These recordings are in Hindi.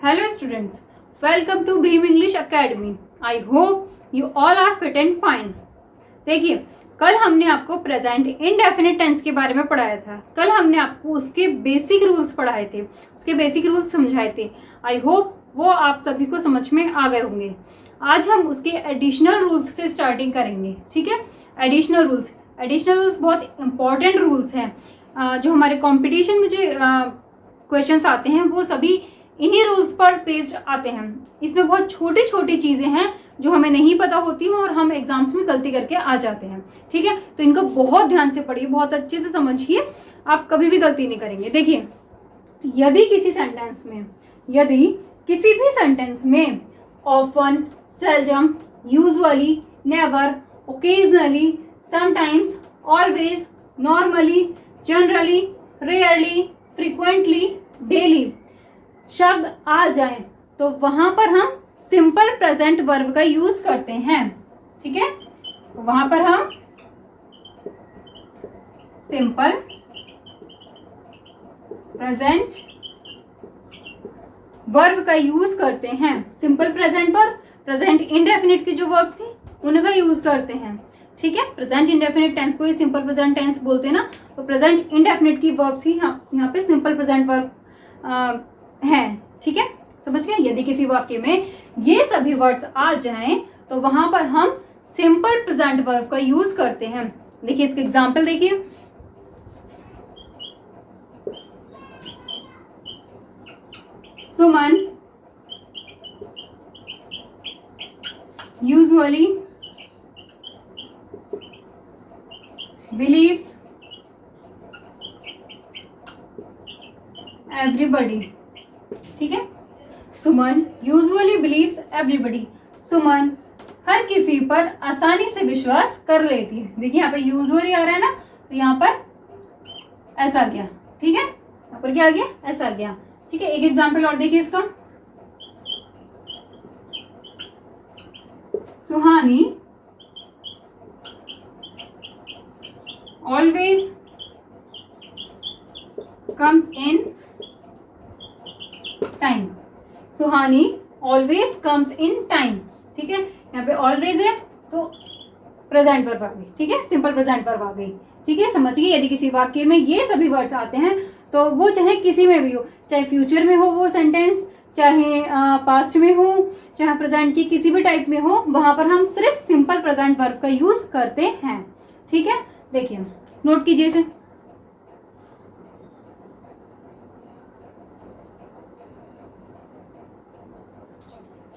Hello students, welcome to Bhim English Academy. I hope you all are fit and fine. देखिए, कल हमने आपको प्रेजेंट इंडेफिनिट टेंस के बारे में पढ़ाया था. कल हमने आपको उसके बेसिक रूल्स पढ़ाए थे, उसके बेसिक रूल्स समझाए थे. आई होप वो आप सभी को समझ में आ गए होंगे. आज हम उसके एडिशनल रूल्स से स्टार्टिंग करेंगे. ठीक है, एडिशनल रूल्स बहुत इंपॉर्टेंट रूल्स हैं. जो हमारे कंपटीशन में जो क्वेश्चंस आते हैं वो सभी इन्हीं रूल्स पर बेस्ड आते हैं. इसमें बहुत छोटी छोटी चीज़ें हैं जो हमें नहीं पता होती हैं और हम एग्जाम्स में गलती करके आ जाते हैं. ठीक है, तो इनको बहुत ध्यान से पढ़िए, बहुत अच्छे से समझिए, आप कभी भी गलती नहीं करेंगे. देखिए, यदि किसी भी सेंटेंस में often, seldom, usually, never, occasionally, sometimes, always, normally, generally, rarely, frequently, daily शब्द आ जाए तो वहां पर हम सिंपल प्रेजेंट वर्ब का यूज करते हैं. ठीक है, तो वहां पर हम सिंपल प्रेजेंट वर्ब का यूज करते हैं. Simple present verb, present indefinite की जो वर्ब्स थी उनका यूज करते हैं. ठीक है, प्रेजेंट इंडेफिनिट टेंस को ही सिंपल प्रेजेंट टेंस बोलते हैं ना, तो प्रेजेंट इंडेफिनिट की वर्ब्स ही यहाँ पे सिंपल प्रेजेंट वर्ब है. ठीक है, समझ गए. यदि किसी वाक्य में ये सभी वर्ड्स आ जाएं तो वहां पर हम सिंपल प्रेजेंट वर्ब का यूज करते हैं. देखिए, इसके एग्जांपल देखिए. सुमन यूजुअली बिलीव्स एवरीबडी. ठीक है, सुमन यूजुअली बिलीव्स एवरीबडी. सुमन हर किसी पर आसानी से विश्वास कर लेती है. देखिए, यहाँ पे यूजुअली आ रहा है ना, तो यहाँ पर ऐसा आ गया. ठीक है, यहाँ पर क्या आ गया, ऐसा आ गया. ठीक है, एक एग्जाम्पल और देखिए इसका. Suhani always comes in time. Suhani always comes in time. ठीक है, यहाँ पे ऑलवेज है तो प्रेजेंट वर्ब आ गई. ठीक है, सिंपल प्रेजेंट वर्ब आ गई. ठीक है, समझिए. यदि किसी वाक्य में ये सभी वर्ड्स आते हैं तो वो चाहे किसी में भी हो, चाहे फ्यूचर में हो वो सेंटेंस, चाहे पास्ट में हो, चाहे प्रेजेंट की किसी भी टाइप में हो, वहां पर हम सिर्फ सिंपल प्रेजेंट वर्ब का यूज करते हैं. ठीक है, देखिए, नोट कीजिए इसे.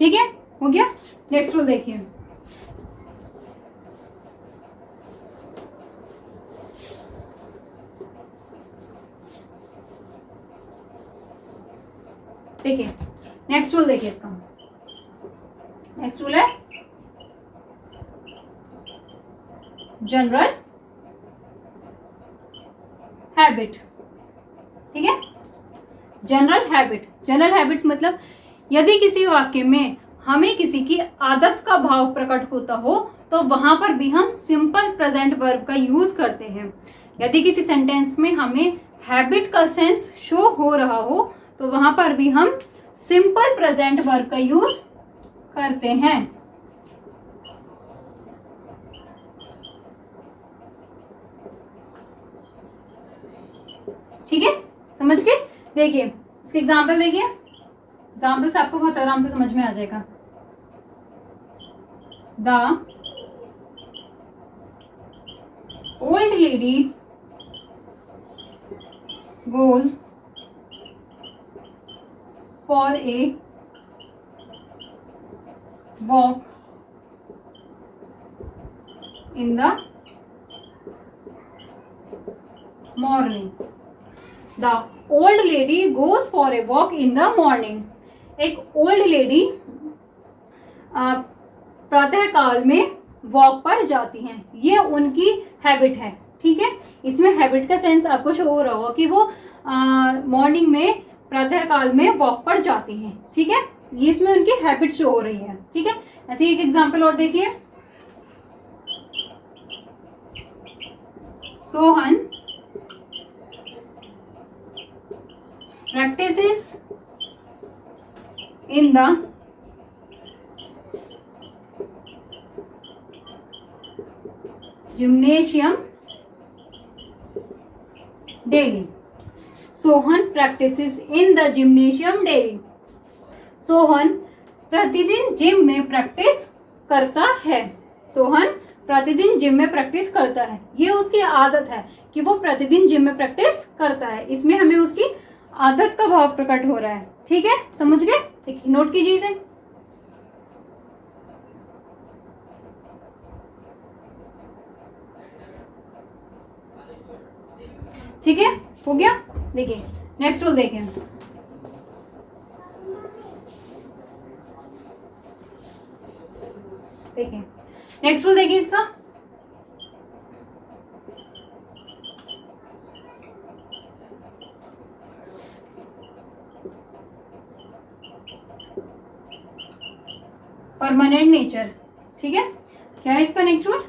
ठीक है, हो गया. नेक्स्ट रूल देखिए. देखिए, नेक्स्ट रूल देखिए इसका. नेक्स्ट रूल है जनरल हैबिट. ठीक है, जनरल हैबिट मतलब यदि किसी वाक्य में हमें किसी की आदत का भाव प्रकट होता हो तो वहां पर भी हम सिंपल प्रेजेंट वर्ब का यूज करते हैं. यदि किसी सेंटेंस में हमें हैबिट का सेंस शो हो रहा हो तो वहां पर भी हम सिंपल प्रेजेंट वर्ब का यूज करते हैं. ठीक है, समझ गए. देखिए, इसके एग्जाम्पल देखिए. एग्जाम्पल से आपको बहुत आराम से समझ में आ जाएगा. The old lady goes for a walk in the morning. The old lady goes for a walk in the morning. एक ओल्ड लेडी प्रातः काल में वॉक पर जाती हैं. ये उनकी हैबिट है. ठीक है, इसमें हैबिट का सेंस आपको शो हो रहा होगा कि वो मॉर्निंग में प्रातः काल में वॉक पर जाती हैं. ठीक है, ये इसमें उनकी हैबिट शो हो रही है. ठीक है, ऐसे एक एग्जांपल और देखिए. Sohan practices in the gymnasium daily. Sohan practices in the gymnasium daily. Sohan प्रतिदिन जिम में प्रैक्टिस करता है। सोहन प्रतिदिन जिम में प्रैक्टिस करता है, ये उसकी आदत है कि वो प्रतिदिन जिम में प्रैक्टिस करता है। इसमें हमें उसकी आदत का भाव प्रकट हो रहा है। ठीक है, समझ गए? देखिए, नोट कीजिए इसे। ठीक है, हो गया। देखिए नेक्स्ट रूल देखें। देखिए नेक्स्ट रूल देखिए इसका। Permanent nature. ठीक है, क्या है इसका नेक्स्ट रूल?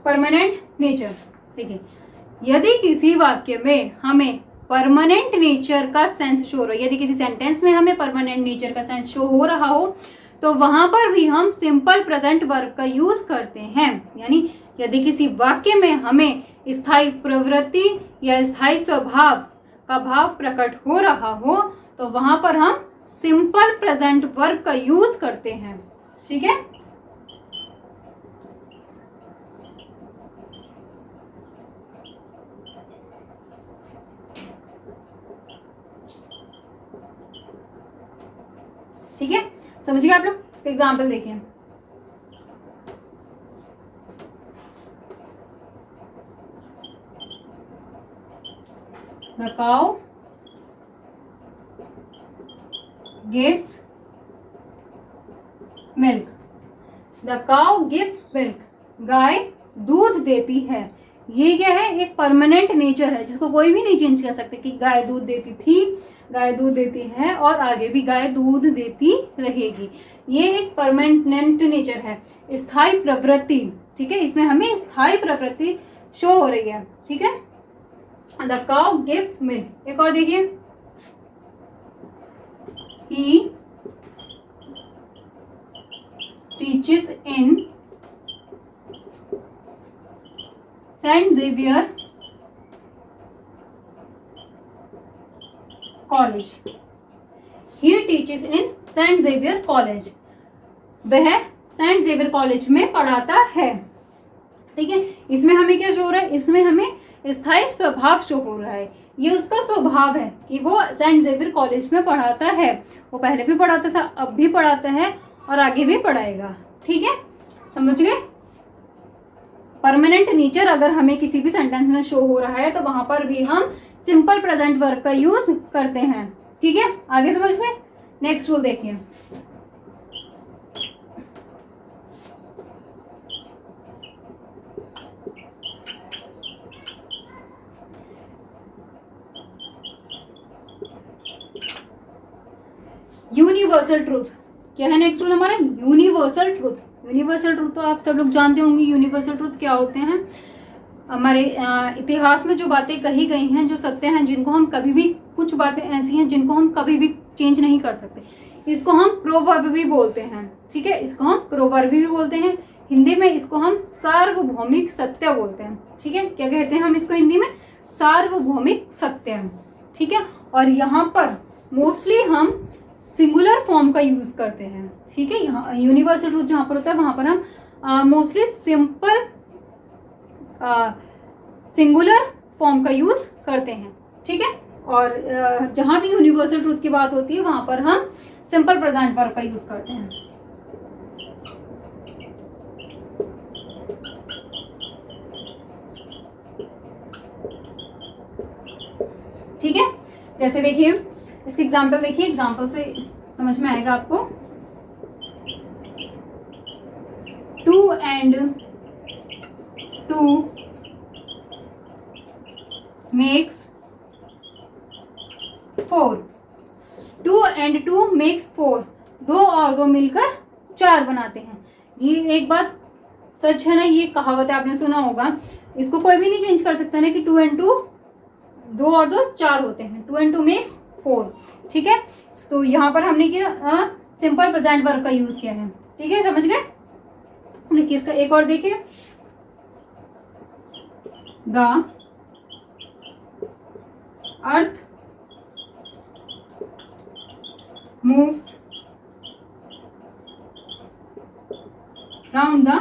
Permanent nature. देखिए, यदि किसी वाक्य में हमें परमानेंट नेचर का सेंस शो हो रहा है, यदि किसी सेंटेंस में हमें परमानेंट नेचर का सेंस शो हो रहा हो, तो वहां पर भी हम सिंपल प्रेजेंट वर्ब का यूज करते हैं। यानी यदि किसी वाक्य में हमें स्थायी प्रवृत्ति या स्थायी स्वभाव का भाव प्रकट हो रहा हो, तो वहां पर हम सिंपल प्रेजेंट वर्ब का यूज करते हैं। ठीक है, ठीक है, समझ गए आप लोग? इसका एग्जाम्पल देखें। The cow gives milk. The cow gives milk. गाय दूध देती है। ये क्या है? एक परमानेंट नेचर है जिसको कोई भी नहीं चेंज कर सकते कि गाय दूध देती थी, गाय दूध देती है और आगे भी गाय दूध देती रहेगी। ये एक परमानेंट नेचर है, स्थायी प्रवृत्ति। ठीक है, इसमें हमें स्थायी प्रवृत्ति शो हो रही है। ठीक है, द काउ गिव्स मिल्क। एक और देखिए, he teaches in Saint Xavier college. He teaches in Saint Xavier college. वह सेंट जेवियर कॉलेज में पढ़ाता है। ठीक है, इसमें हमें क्या शो हो रहा है? इसमें हमें स्थायी स्वभाव शो हो रहा है। ये उसका स्वभाव है कि वो सेंट जेवियर कॉलेज में पढ़ाता है। वो पहले भी पढ़ाता था, अब भी पढ़ाता है और आगे भी पढ़ाएगा। ठीक है, समझ गए? परमानेंट नेचर अगर हमें किसी भी सेंटेंस में शो हो रहा है तो वहां पर भी हम सिंपल प्रेजेंट वर्ब का यूज करते हैं। ठीक है, आगे समझ में? नेक्स्ट रूल देखिए। Universal truth. क्या है नेक्स्ट रूल हमारा? Universal truth. यूनिवर्सल ट्रूथ तो आप सब लोग जानते होंगे। यूनिवर्सल ट्रूथ क्या होते हैं? हमारे इतिहास में जो बातें कही गई हैं, जो सत्य हैं, जिनको हम कभी भी, कुछ बातें ऐसी हैं जिनको हम कभी भी चेंज नहीं कर सकते, इसको हम प्रोवर्ब भी बोलते हैं। ठीक है, इसको हम प्रोवर्ब भी बोलते हैं। हिंदी में इसको हम सार्वभौमिक सत्य बोलते हैं। ठीक है, क्या कहते हैं हम इसको हिंदी में? सार्वभौमिक सत्य। ठीक है, और यहाँ पर मोस्टली हम सिंगुलर फॉर्म का यूज करते हैं। ठीक है, यहाँ यूनिवर्सल ट्रूथ जहां पर होता है वहां पर हम मोस्टली सिंपल सिंगुलर फॉर्म का यूज करते हैं। ठीक है, और जहां भी यूनिवर्सल ट्रूथ की बात होती है वहां पर हम सिंपल प्रेजेंट वर्ब का यूज करते हैं। ठीक है, जैसे देखिए इसके एग्जाम्पल देखिए, एग्जाम्पल से समझ में आएगा आपको। 2 and 2 makes 4। 2 and 2 makes 4। 2 और 2 मिलकर 4 बनाते हैं। ये एक बात सच है ना, ये कहावत है, आपने सुना होगा। इसको कोई भी नहीं चेंज कर सकता ना कि 2 and 2, 2 और 2 4 होते हैं। 2 and 2 makes 4। ठीक है, तो यहाँ पर हमने क्या सिंपल प्रेजेंट वर्ब का यूज किया है। ठीक है, समझ गए। देखिए इसका एक और देखिए, the earth moves round the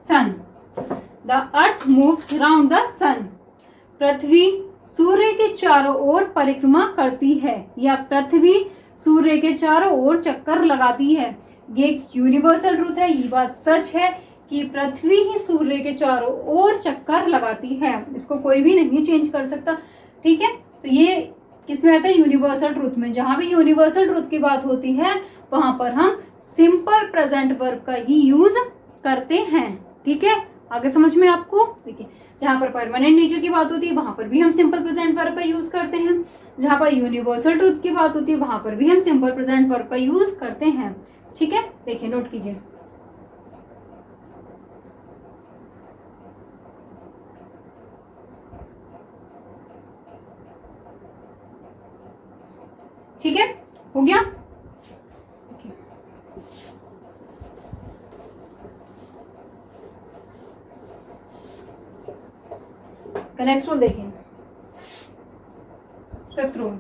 sun. The earth moves round the sun. पृथ्वी सूर्य के चारों ओर परिक्रमा करती है, या पृथ्वी सूर्य के चारों ओर चक्कर लगाती है। ये एक यूनिवर्सल ट्रूथ है, ये बात सच है कि पृथ्वी ही सूर्य के चारों ओर चक्कर लगाती है, इसको कोई भी नहीं चेंज कर सकता। ठीक है, तो ये किसमें आता है, यूनिवर्सल ट्रूथ में। जहां भी यूनिवर्सल ट्रूथ की बात होती है वहां पर हम सिंपल प्रेजेंट वर्ब का ही यूज करते हैं। ठीक है, आगे समझ में आपको। देखिए जहां पर परमानेंट नेचर की बात होती है वहां पर भी हम सिंपल प्रेजेंट वर्ब का यूज करते हैं, जहां पर यूनिवर्सल ट्रूथ की बात होती है वहां पर भी हम सिंपल प्रेजेंट वर्ब का यूज करते हैं। ठीक है, देखिए नोट कीजिए। ठीक है, हो गया। नेक्स्ट रूल देखिए, फिफ्थ रूल।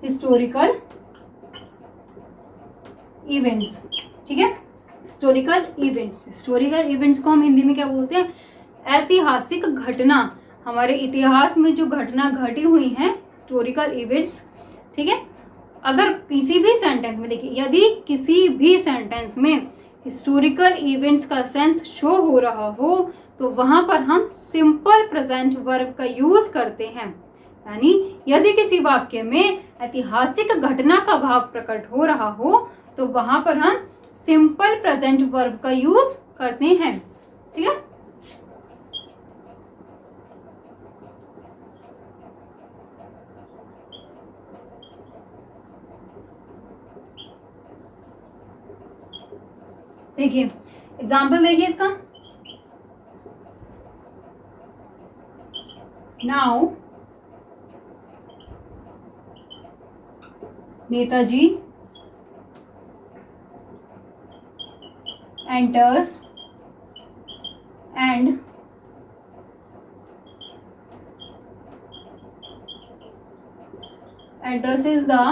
Historical events. ठीक है, हिस्टोरिकल इवेंट्स। हिस्टोरिकल इवेंट्स को हम हिंदी में क्या बोलते हैं, ऐतिहासिक घटना। हमारे इतिहास में जो घटना घटी हुई है, हिस्टोरिकल इवेंट्स। ठीक है, अगर किसी भी सेंटेंस में देखिए, यदि किसी भी सेंटेंस में हिस्टोरिकल इवेंट्स का सेंस शो हो रहा हो तो वहां पर हम सिंपल प्रेजेंट वर्ब का यूज करते हैं। यानी यदि किसी वाक्य में ऐतिहासिक घटना का भाव प्रकट हो रहा हो तो वहां पर हम सिंपल प्रेजेंट वर्ब का यूज करते हैं। ठीक है, देखिए एग्जाम्पल देखिए इसका। Now Netaji enters and addresses the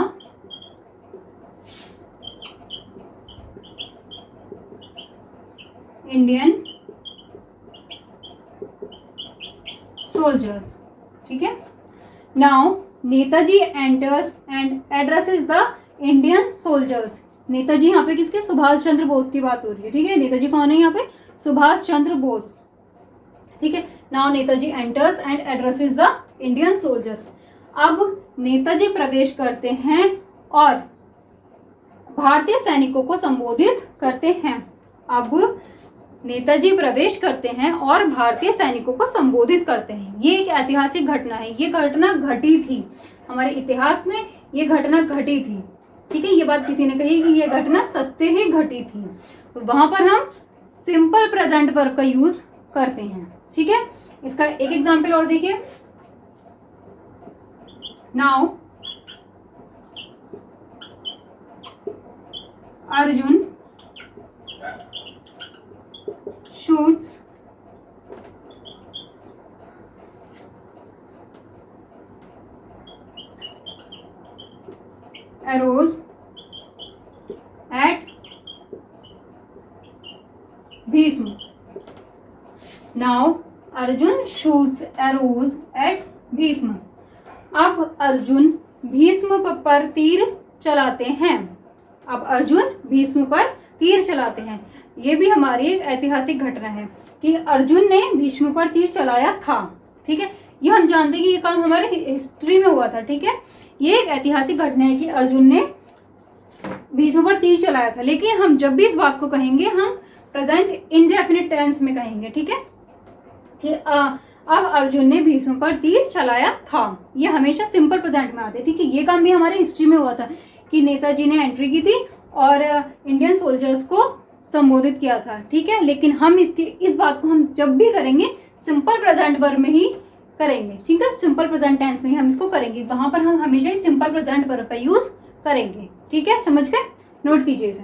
Indian soldiers। ठीक है, now Netaji enters and addresses the Indian soldiers। Netaji यहाँ पे किसके, सुभाष चंद्र बोस की बात हो रही है। ठीक है, नेताजी कौन है यहाँ पे, सुभाष चंद्र बोस। ठीक है, now Netaji enters and addresses the Indian soldiers. अब नेताजी प्रवेश करते हैं और भारतीय सैनिकों को संबोधित करते हैं। अब नेताजी प्रवेश करते हैं और भारतीय सैनिकों को संबोधित करते हैं। ये एक ऐतिहासिक घटना है, ये घटना घटी थी हमारे इतिहास में, ये घटना घटी थी। ठीक है, ये बात किसी ने कही कि ये घटना सत्य ही घटी थी, तो वहां पर हम सिंपल प्रेजेंट वर्ब का यूज करते हैं। ठीक है, इसका एक एग्जांपल और देखिए। Now Arjun shoots arrows at Bhisma। Now Arjun shoots arrows at Bhisma। अब अर्जुन भीष्म पर तीर चलाते हैं। अब अर्जुन भीष्म पर तीर चलाते हैं। ये भी हमारी एक ऐतिहासिक घटना है कि अर्जुन ने भीष्म पर तीर चलाया था। ठीक है, ये हम जानते हैं कि ये काम हमारे हिस्ट्री में हुआ था। ठीक है, ये एक ऐतिहासिक घटना है कि अर्जुन ने भीष्म पर तीर चलाया था। लेकिन हम जब भी इस बात को कहेंगे हम प्रेजेंट इंडेफिनिट टेंस में कहेंगे। ठीक है, अब अर्जुन ने भीष्म पर तीर चलाया था, ये हमेशा सिंपल प्रेजेंट में आते हैं। ठीक है, ये काम भी हमारे हिस्ट्री में हुआ था कि नेताजी ने एंट्री की थी और इंडियन सोल्जर्स को संबोधित किया था, ठीक है। लेकिन हम इस बात को हम जब भी करेंगे सिंपल प्रेजेंट वर्ब में ही करेंगे, ठीक है। सिंपल प्रेजेंट टेंस में ही हम इसको करेंगे, वहां पर हम हमेशा ही सिंपल प्रेजेंट वर्ब का यूज करेंगे, ठीक है। समझ गए, नोट कीजिए इसे।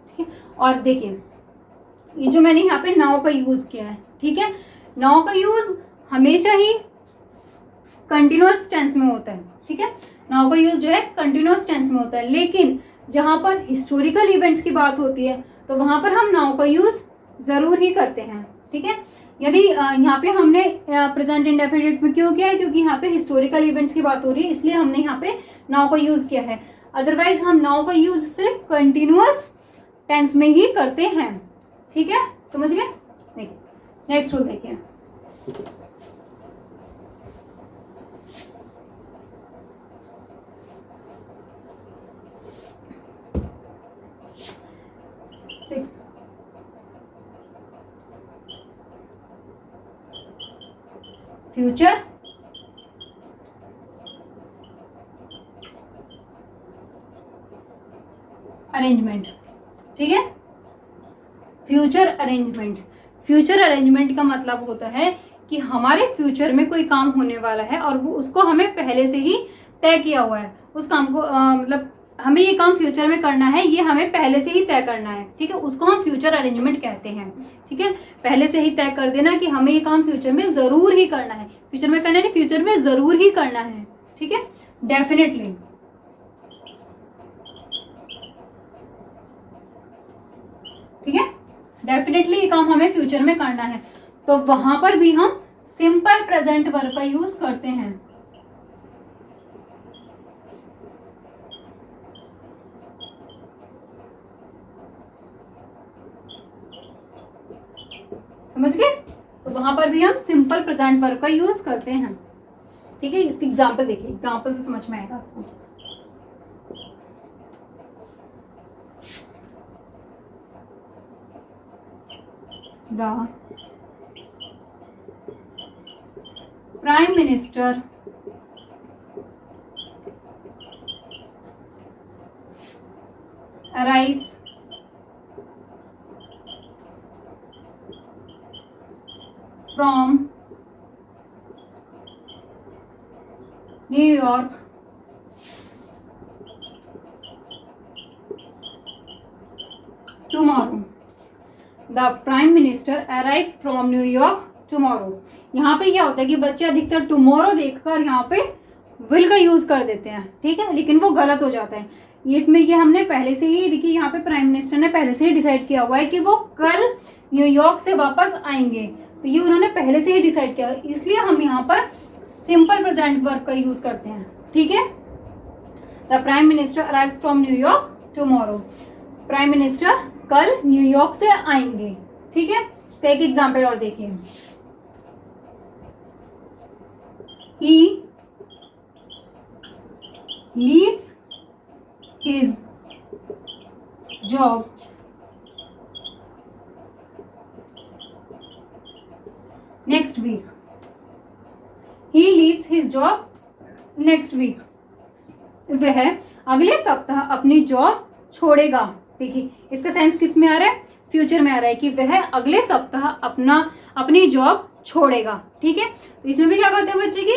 ठीक है, और देखिए ये जो मैंने यहाँ पे नाउ का यूज किया है, ठीक है। नाउ का यूज हमेशा ही कंटिन्यूअस टेंस में होता है, ठीक है। नाउ का यूज जो है कंटिन्यूअस टेंस में होता है, लेकिन जहां पर हिस्टोरिकल इवेंट्स की बात होती है तो वहां पर हम नाउ का यूज जरूर ही करते हैं, ठीक है। यदि यहाँ पे हमने प्रेजेंट इंडेफिनिट में क्यों किया है, क्योंकि यहाँ पे हिस्टोरिकल इवेंट्स की बात हो रही है, इसलिए हमने यहाँ पे नाउ का यूज किया है। अदरवाइज हम नाउ का यूज सिर्फ कंटिन्यूअस टेंस में ही करते हैं, ठीक है। समझ गए। देखिए नेक्स्ट रूल देखिए, फ्यूचर अरेंजमेंट, ठीक है। फ्यूचर अरेंजमेंट, फ्यूचर अरेंजमेंट का मतलब होता है कि हमारे फ्यूचर में कोई काम होने वाला है और वो उसको हमें पहले से ही तय किया हुआ है। उस काम को मतलब हमें ये काम फ्यूचर में करना है, ये हमें पहले से ही तय करना है, ठीक है। उसको हम फ्यूचर अरेंजमेंट कहते हैं, ठीक है। पहले से ही तय कर देना कि हमें ये काम फ्यूचर में जरूर ही करना है, फ्यूचर में करना है, फ्यूचर में जरूर ही करना है, ठीक है। डेफिनेटली, ठीक है, डेफिनेटली ये काम हमें फ्यूचर में करना है, तो वहां पर भी हम सिंपल प्रेजेंट वर्ब का यूज करते हैं। समझ गए, तो वहां पर भी हम सिंपल प्रेजेंट वर्ब का यूज करते हैं, ठीक है। इसकी एग्जांपल देखिए, एग्जांपल से समझ में आएगा आपको। The prime minister arrives from New York tomorrow. The Prime Minister arrives from New York tomorrow. यहाँ पे क्या होता है कि बच्चे अधिकतर टुमारो देखकर यहाँ पे विल का यूज कर देते हैं, ठीक है, लेकिन वो गलत हो जाता है। इसमें ये हमने पहले से ही देखिए, यहाँ पे प्राइम मिनिस्टर ने पहले से ही डिसाइड किया हुआ है कि वो कल न्यूयॉर्क से वापस आएंगे, तो ये उन्होंने पहले से ही डिसाइड किया, इसलिए हम यहाँ पर सिंपल प्रेजेंट वर्ब का यूज करते हैं, ठीक है। The prime minister arrives from New York tomorrow, prime minister कल न्यूयॉर्क से आएंगे, ठीक है। इसका एक एग्जाम्पल और देखिए, he leaves his job next week. He leaves his job next week. वह अगले सप्ताह अपनी जॉब छोड़ेगा। देखिए इसका सेंस किस में आ रहा है, फ्यूचर में आ रहा है कि वह अगले सप्ताह अपनी जॉब छोड़ेगा, ठीक है। तो इसमें भी क्या करते हैं बच्चे की,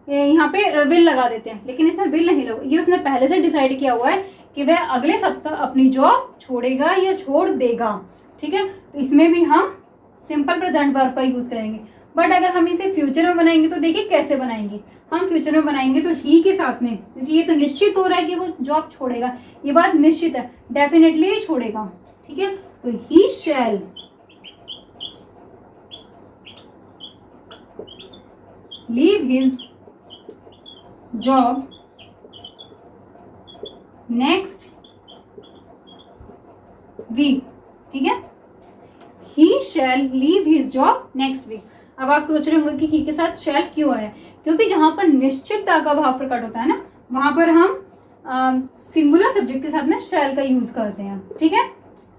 यहाँ पे विल लगा देते हैं, लेकिन इसमें विल नहीं लगा, ये उसने पहले से डिसाइड किया हुआ है कि वह अगले सप्ताह अपनी जॉब छोड़ेगा या छोड़ देगा, ठीक है। तो इसमें भी हम सिंपल प्रेजेंट वर्ब का यूज करेंगे। बट अगर हम इसे फ्यूचर में बनाएंगे तो देखिए कैसे बनाएंगे, हम फ्यूचर में बनाएंगे तो ही के साथ में, क्योंकि ये तो निश्चित हो रहा है कि वो जॉब छोड़ेगा, ये बात निश्चित है, डेफिनेटली ही छोड़ेगा, ठीक है। तो he shall leave his job next week, ठीक है। He shall leave his job next week. अब आप सोच रहे होंगे कि ही के साथ शैल क्यों है, क्योंकि जहां पर निश्चितता का भाव प्रकट होता है ना, वहां पर हम सिंगुलर सब्जेक्ट के साथ में शैल का यूज करते हैं, ठीक है।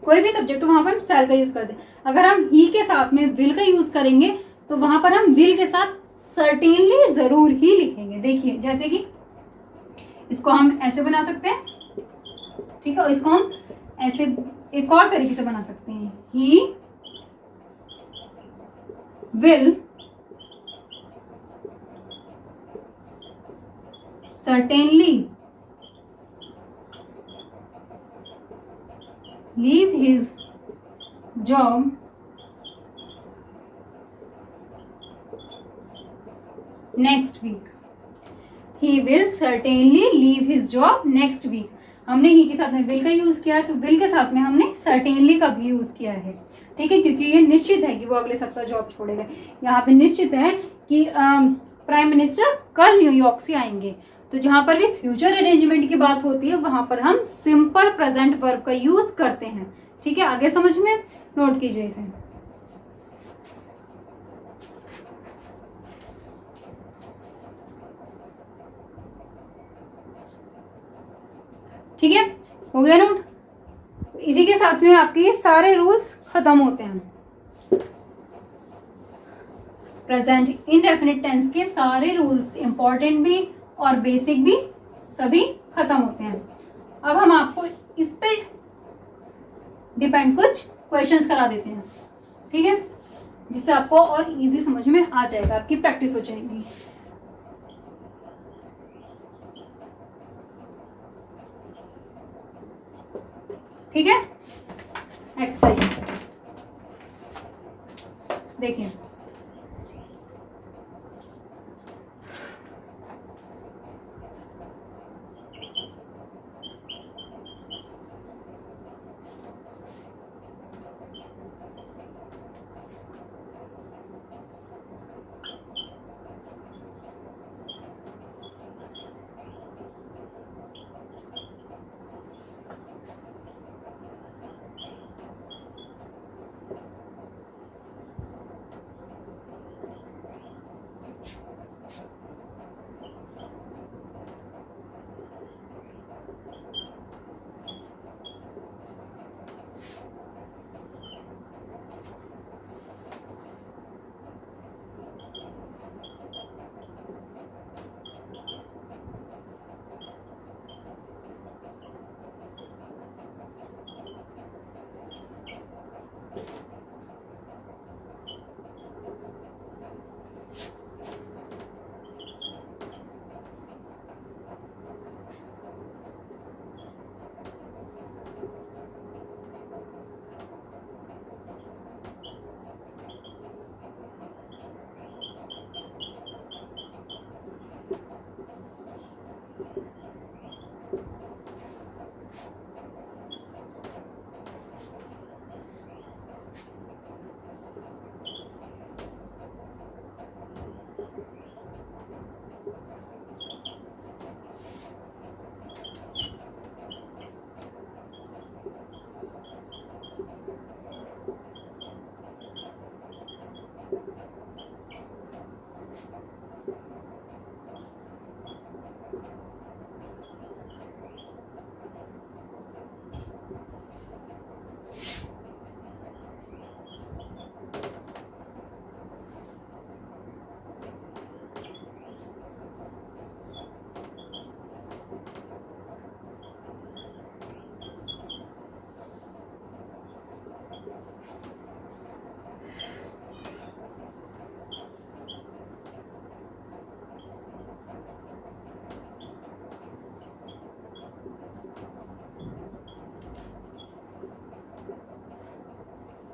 कोई भी सब्जेक्ट हो वहां पर हम शैल का यूज करते हैं। अगर हम ही के साथ में विल का यूज करेंगे तो वहां पर हम विल के साथ सर्टेनली जरूर ही लिखेंगे। देखिए जैसे कि इसको हम ऐसे बना सकते हैं, ठीक है, इसको हम ऐसे एक और तरीके से बना सकते हैं, he will certainly leave his job next week. He will certainly leave his job next week. हमने ही के साथ में will का यूज किया है, तो will के साथ में हमने certainly का भी यूज किया है, ठीक है, क्योंकि ये निश्चित है कि वो अगले सप्ताह जॉब छोड़ेगा। यहाँ पे निश्चित है कि प्राइम मिनिस्टर कल न्यूयॉर्क से आएंगे। तो जहां पर भी फ्यूचर अरेंजमेंट की बात होती है वहां पर हम सिंपल प्रेजेंट वर्ब का यूज करते हैं, ठीक है। आगे समझ में, नोट कीजिए इसे। ठीक है, हो गया नोट। इसी के साथ में आपके ये सारे रूल्स खत्म होते हैं। प्रेजेंट इंडेफिनिट टेंस के सारे रूल्स, इंपॉर्टेंट भी और बेसिक भी, सभी खत्म होते हैं। अब हम आपको इस पे डिपेंड कुछ क्वेश्चंस करा देते हैं, ठीक है, जिससे आपको और इजी समझ में आ जाएगा, आपकी प्रैक्टिस हो जाएगी। ठीक है, एक्सरसाइज देखिए,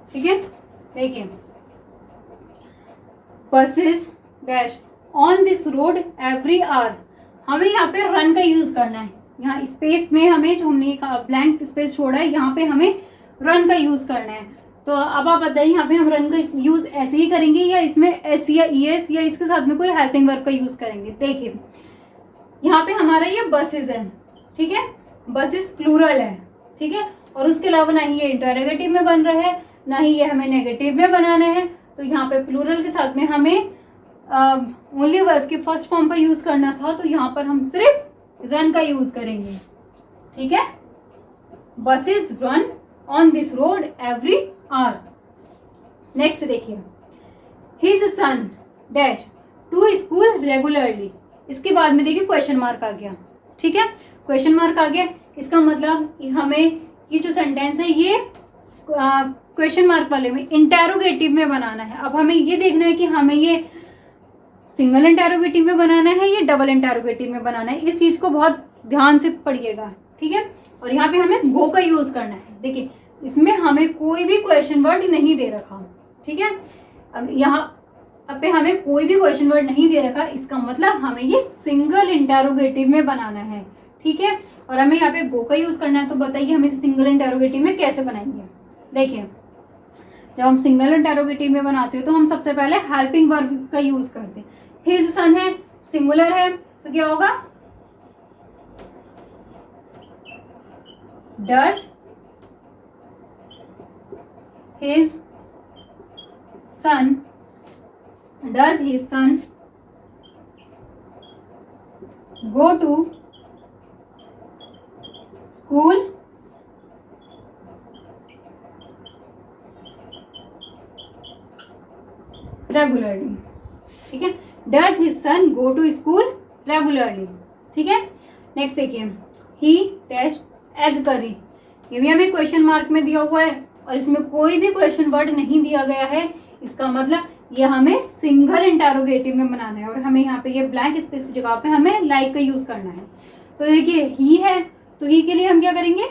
ठीक है, देखिए, buses dash on this road every our, हमें यहाँ पे रन का यूज करना है। यहाँ स्पेस में हमें जो हमने ब्लैंक स्पेस छोड़ा है, यहाँ पे हमें रन का यूज करना है। तो अब आप बताइए, यहाँ पे हम रन का यूज ऐसे ही करेंगे या इसमें एस या ईएस या इसके साथ में कोई हेल्पिंग वर्ब का यूज करेंगे। देखिए यहाँ पे हमारा ये बसेस है, ठीक है, बसेस प्लूरल है, ठीक है, और उसके अलावा ना ही ये इंटरोगेटिव में बन रहा है, ना ही ये हमें नेगेटिव में बनाना है। तो यहाँ पे प्लूरल के साथ में हमें ओनली वर्ब की फर्स्ट फॉर्म पर यूज करना था, तो यहाँ पर हम सिर्फ रन का यूज करेंगे, ठीक है। Buses run on this road every hour. Next देखिए, his son dash to school regularly. इसके बाद में देखिए क्वेश्चन मार्क आ गया, ठीक है, क्वेश्चन मार्क आ गया। इसका मतलब हमें ये जो सेंटेंस है ये क्वेश्चन मार्क वाले में इंटेरोगेटिव में बनाना है। अब हमें ये देखना है कि हमें ये सिंगल इंटेरोगेटिव में बनाना है या डबल इंटेरोगेटिव में बनाना है। इस चीज को बहुत ध्यान से पढ़िएगा, ठीक है। और यहाँ पे हमें गो का यूज करना है। देखिए इसमें हमें कोई भी क्वेश्चन वर्ड नहीं दे रखा, ठीक है। अब यहाँ पे हमें कोई भी क्वेश्चन वर्ड नहीं दे रखा, इसका मतलब हमें ये सिंगल इंटेरोगेटिव में बनाना है, ठीक है। और हमें यहाँ पे गो का यूज करना है। तो बताइए हम इसे सिंगल इंटेरोगेटिव में कैसे बनाएंगे। देखिए जब हम सिंगल इंटेरोगेटिव में बनाते हो तो हम सबसे पहले हेल्पिंग वर्ब का यूज करते हैं। हिज सन है, सिंगुलर है, तो क्या होगा, does his son, does his son go to school regularly, ठीक है। Does his son go to school regularly, ठीक है। नेक्स्ट देखिए ही डैश एग करी, ये भी हमें क्वेश्चन मार्क में दिया हुआ है और इसमें कोई भी क्वेश्चन वर्ड नहीं दिया गया है। इसका मतलब ये हमें सिंगल इंटेरोगेटिव में बनाना है और हमें यहाँ पे ये ब्लैंक स्पेस की जगह पे हमें लाइक का यूज करना है। तो देखिए ही है, तो ही के लिए हम क्या करेंगे,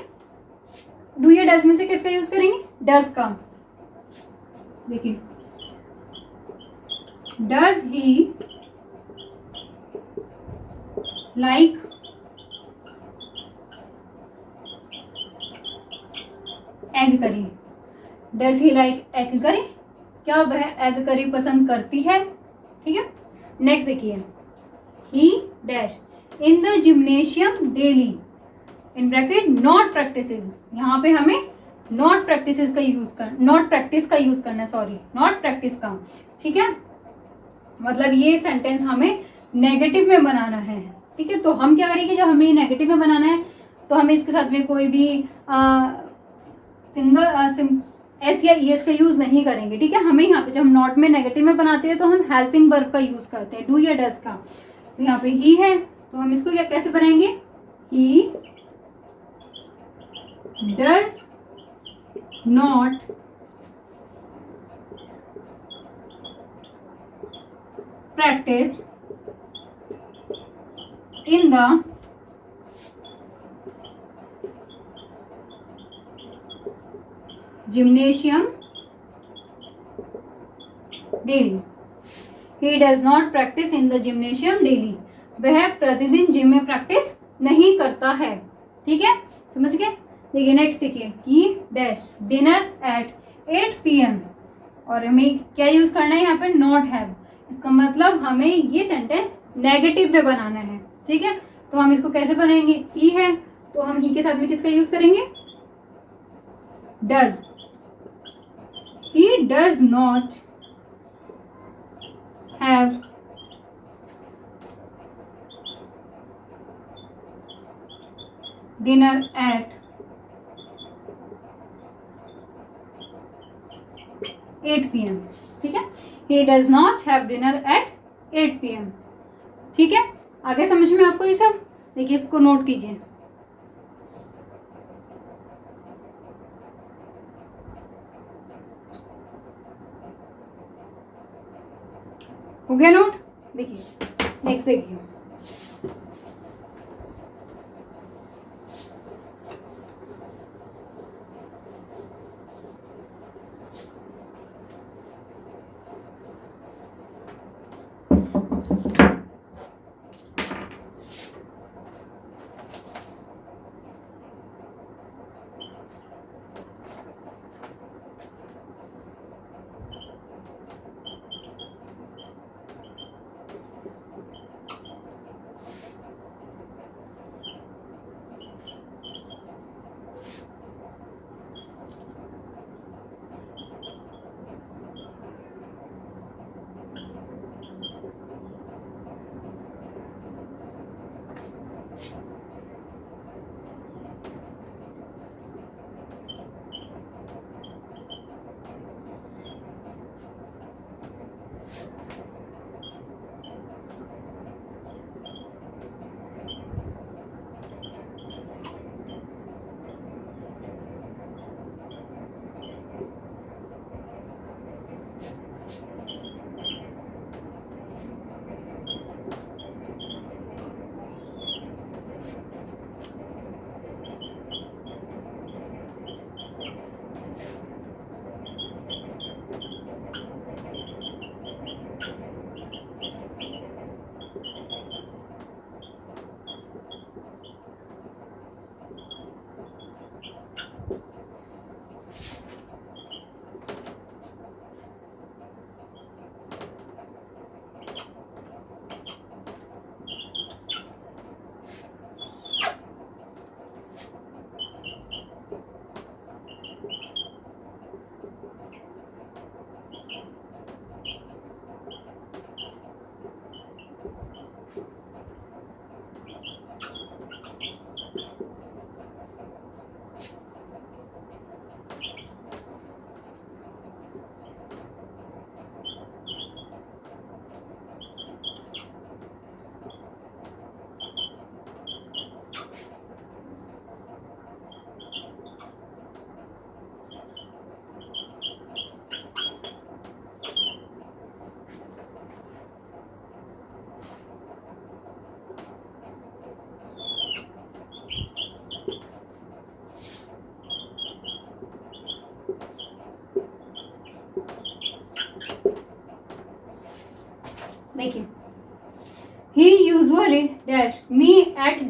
डू या डज में से किसका यूज करेंगे, डज का। देखिए does he like egg curry, does he like egg curry, क्या वह एग करी पसंद करती है, ठीक है। नेक्स्ट देखिए ही dash in the gymnasium daily, in bracket not practices, यहाँ पे हमें नॉट प्रैक्टिसेस का यूज कर, नॉट प्रैक्टिस का यूज करना है, सॉरी नॉट प्रैक्टिस का, ठीक है। मतलब ये सेंटेंस हमें नेगेटिव में बनाना है, ठीक है। तो हम क्या करेंगे, जब हमें नेगेटिव में बनाना है तो हमें इसके साथ में कोई भी सिंगल एस या ईएस का यूज नहीं करेंगे, ठीक है। हमें यहाँ पे जब हम नॉट में नेगेटिव में बनाते हैं तो हम हेल्पिंग वर्ब का यूज करते हैं, डू या डज का। तो यहाँ पे ही है तो हम इसको क्या कैसे बनाएंगे, he does not practice in the gymnasium daily, he does not practice in the gymnasium daily, वह प्रतिदिन जिम में प्रैक्टिस नहीं करता है, ठीक है, समझ गए। देखिए नेक्स्ट देखिए ही डैश डिनर एट 8 PM और हमें क्या यूज करना है यहाँ पे, नॉट हैव। इसका मतलब हमें ये सेंटेंस नेगेटिव में बनाना है, ठीक है। तो हम इसको कैसे बनाएंगे, ही है तो हम ही के साथ में किसका यूज करेंगे, does, he does not have dinner eight 8 PM, ठीक है। He does not have dinner at 8 PM, ठीक है। आगे समझ में आपको ये सब, देखिए इसको नोट कीजिए। हो गया नोट। देखिए नेक्स्ट देखिए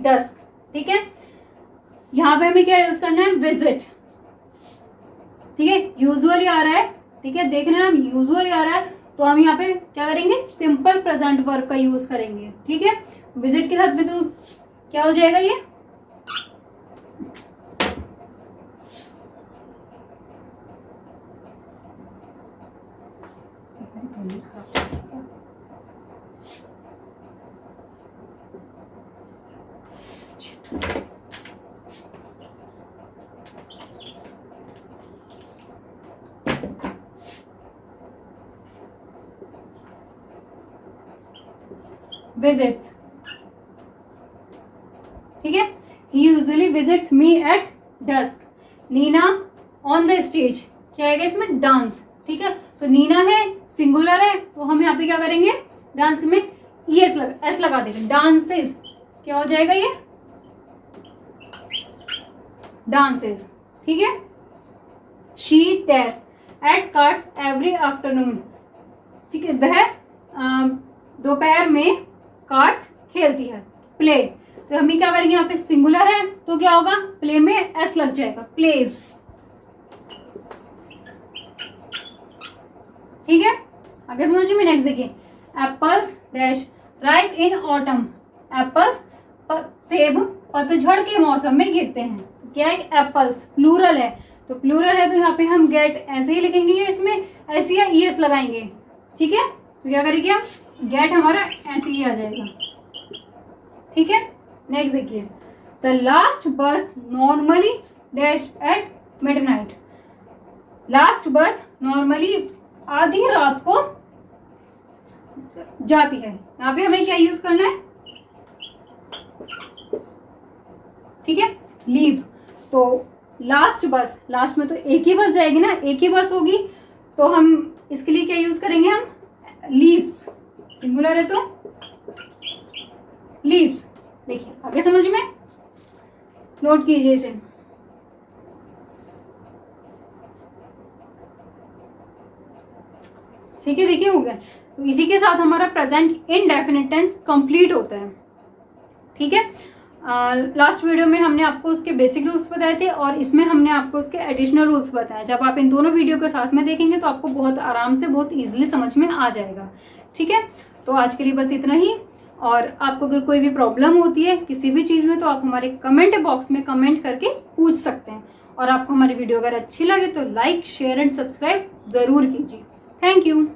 डस्क, ठीक है। यहाँ पे हमें क्या यूज करना है, विजिट, ठीक है। यूजुअली आ रहा है, ठीक है, देख रहे हैं हम, यूजुअली आ रहा है, तो हम यहाँ पे क्या करेंगे, सिंपल प्रेजेंट वर्ब का यूज करेंगे, ठीक है। विजिट के साथ में तो क्या हो जाएगा ये, विजिट्स, ठीक है। He usually visits me at dusk. Neena on the stage, क्या आएगा इसमें, डांस, ठीक है। तो नीना है, सिंगुलर है, तो हम यहाँ पे क्या करेंगे, डांस में एस लगा देंगे, डांसेस, क्या हो जाएगा ये, डांसेस, ठीक है। She dash at cards every afternoon, ठीक है, वह दोपहर में कार्ड्स खेलती है, प्ले, तो हम क्या करेंगे, यहाँ पे सिंगुलर है तो क्या होगा, प्ले में एस लग जाएगा, प्लेज, ठीक है। आगे समझिए में, नेक्स्ट देखिए, apples dash ripe in autumn, apples सेब पतझड़ के मौसम में गिरते हैं, तो क्या है, एप्पल्स प्लूरल है, तो प्लूरल है तो यहाँ पे हम गेट ऐसे ही लिखेंगे, या इसमें ऐसे या ईएस लगाएंगे, ठीक है। तो क्या करेंगे हम, गेट हमारा ऐसे ही आ जाएगा, ठीक है। नेक्स्ट देखिए, the last bus normally dash at midnight, last bus normally आधी रात को जाती है, यहाँ पे हमें क्या यूज करना है, ठीक है, लीव, तो लास्ट बस, लास्ट में तो एक ही बस जाएगी ना, एक ही बस होगी, तो हम इसके लिए क्या यूज करेंगे, हम लीव्स, सिंगुलर है तो लीव्स। देखिए आगे समझ में, नोट कीजिए इसे, ठीक है। देखिए हो गया, तो इसी के साथ हमारा प्रेजेंट इंडेफिनिट टेंस कंप्लीट होता है, ठीक है। लास्ट वीडियो में हमने आपको उसके बेसिक रूल्स बताए थे और इसमें हमने आपको उसके एडिशनल रूल्स बताए। जब आप इन दोनों वीडियो को साथ में देखेंगे तो आपको बहुत आराम से, बहुत इजीली समझ में आ जाएगा, ठीक है। तो आज के लिए बस इतना ही, और आपको अगर कोई भी प्रॉब्लम होती है किसी भी चीज़ में तो आप हमारे कमेंट बॉक्स में कमेंट करके पूछ सकते हैं। और आपको हमारी वीडियो अगर अच्छी लगे तो लाइक, शेयर एंड सब्सक्राइब ज़रूर कीजिए। Thank you.